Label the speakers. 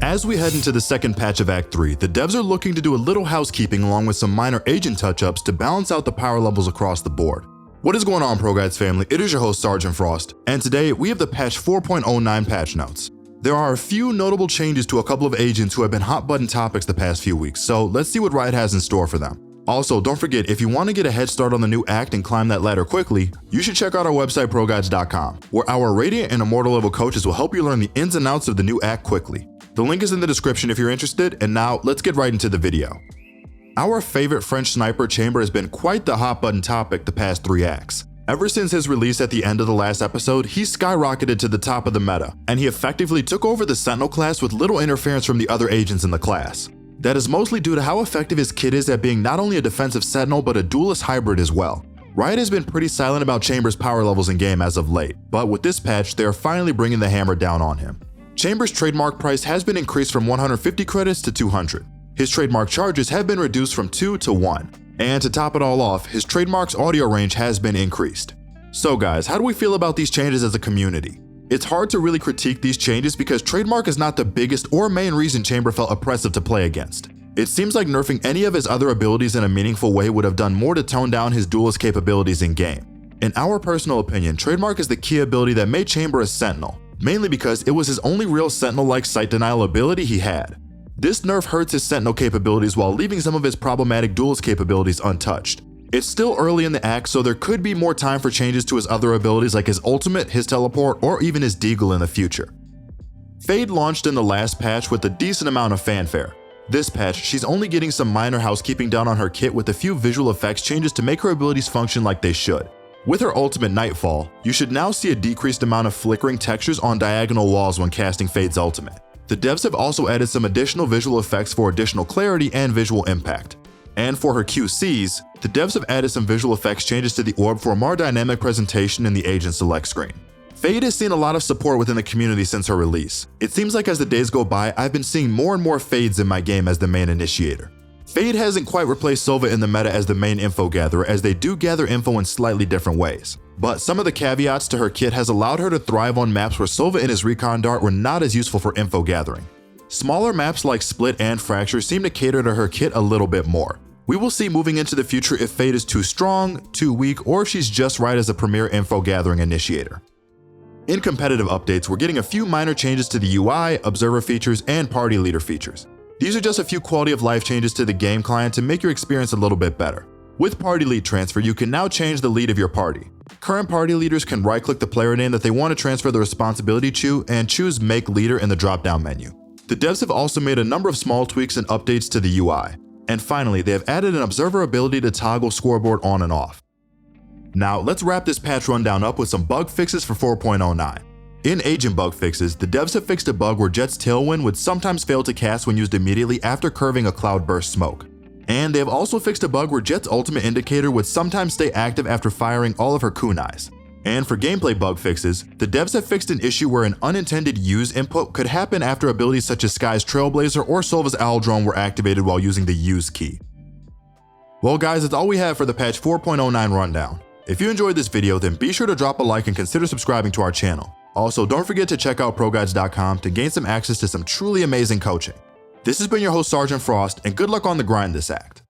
Speaker 1: As we head into the second patch of Act 3, the devs are looking to do a little housekeeping along with some minor agent touch-ups to balance out the power levels across the board. What is going on, ProGuides family? It is your host Sergeant Frost, and today we have the patch 4.09 patch notes. There are a few notable changes to a couple of agents who have been hot button topics the past few weeks, so let's see what Riot has in store for them. Also, don't forget, if you want to get a head start on the new act and climb that ladder quickly, you should check out our website ProGuides.com, where our Radiant and Immortal level coaches will help you learn the ins and outs of the new act quickly. The link is in the description if you're interested, and now let's get right into the video. Our favorite French sniper Chamber has been quite the hot button topic the past 3 acts. Ever since his release at the end of the last episode, he skyrocketed to the top of the meta, and he effectively took over the Sentinel class with little interference from the other agents in the class. That is mostly due to how effective his kit is at being not only a defensive Sentinel but a duelist hybrid as well. Riot has been pretty silent about Chamber's power levels in game as of late, but with this patch they are finally bringing the hammer down on him. Chamber's trademark price has been increased from 150 credits to 200. His trademark charges have been reduced from 2 to 1. And to top it all off, his trademark's audio range has been increased. So guys, how do we feel about these changes as a community? It's hard to really critique these changes because trademark is not the biggest or main reason Chamber felt oppressive to play against. It seems like nerfing any of his other abilities in a meaningful way would have done more to tone down his duelist capabilities in game. In our personal opinion, trademark is the key ability that made Chamber a Sentinel, mainly because it was his only real Sentinel-like sight denial ability he had. This nerf hurts his Sentinel capabilities while leaving some of his problematic duelist capabilities untouched. It's still early in the act, so there could be more time for changes to his other abilities like his ultimate, his teleport, or even his deagle in the future. Fade launched in the last patch with a decent amount of fanfare. This patch, she's only getting some minor housekeeping done on her kit with a few visual effects changes to make her abilities function like they should. With her ultimate Nightfall, you should now see a decreased amount of flickering textures on diagonal walls when casting Fade's ultimate. The devs have also added some additional visual effects for additional clarity and visual impact. And for her QCs, the devs have added some visual effects changes to the orb for a more dynamic presentation in the agent select screen. Fade has seen a lot of support within the community since her release. It seems like as the days go by, I've been seeing more and more Fades in my game as the main initiator. Fade hasn't quite replaced Sova in the meta as the main info gatherer, as they do gather info in slightly different ways. But some of the caveats to her kit has allowed her to thrive on maps where Sova and his recon dart were not as useful for info gathering. Smaller maps like Split and Fracture seem to cater to her kit a little bit more. We will see moving into the future if Fade is too strong, too weak, or if she's just right as a premier info gathering initiator. In competitive updates, we're getting a few minor changes to the UI, observer features, and party leader features. These are just a few quality of life changes to the game client to make your experience a little bit better. With party lead transfer, you can now change the lead of your party. Current party leaders can right-click the player name that they want to transfer the responsibility to and choose Make Leader in the drop-down menu. The devs have also made a number of small tweaks and updates to the UI. And finally, they have added an observer ability to toggle scoreboard on and off. Now, let's wrap this patch rundown up with some bug fixes for 4.09. In agent bug fixes, the devs have fixed a bug where Jett's Tailwind would sometimes fail to cast when used immediately after curving a cloudburst smoke. And they have also fixed a bug where Jett's ultimate indicator would sometimes stay active after firing all of her kunais. And for gameplay bug fixes, the devs have fixed an issue where an unintended use input could happen after abilities such as Sky's Trailblazer or Sova's Owl Drone were activated while using the use key. Well guys, that's all we have for the patch 4.09 rundown. If you enjoyed this video, then be sure to drop a like and consider subscribing to our channel. Also, don't forget to check out ProGuides.com to gain some access to some truly amazing coaching. This has been your host Sergeant Frost, and good luck on the grind this act.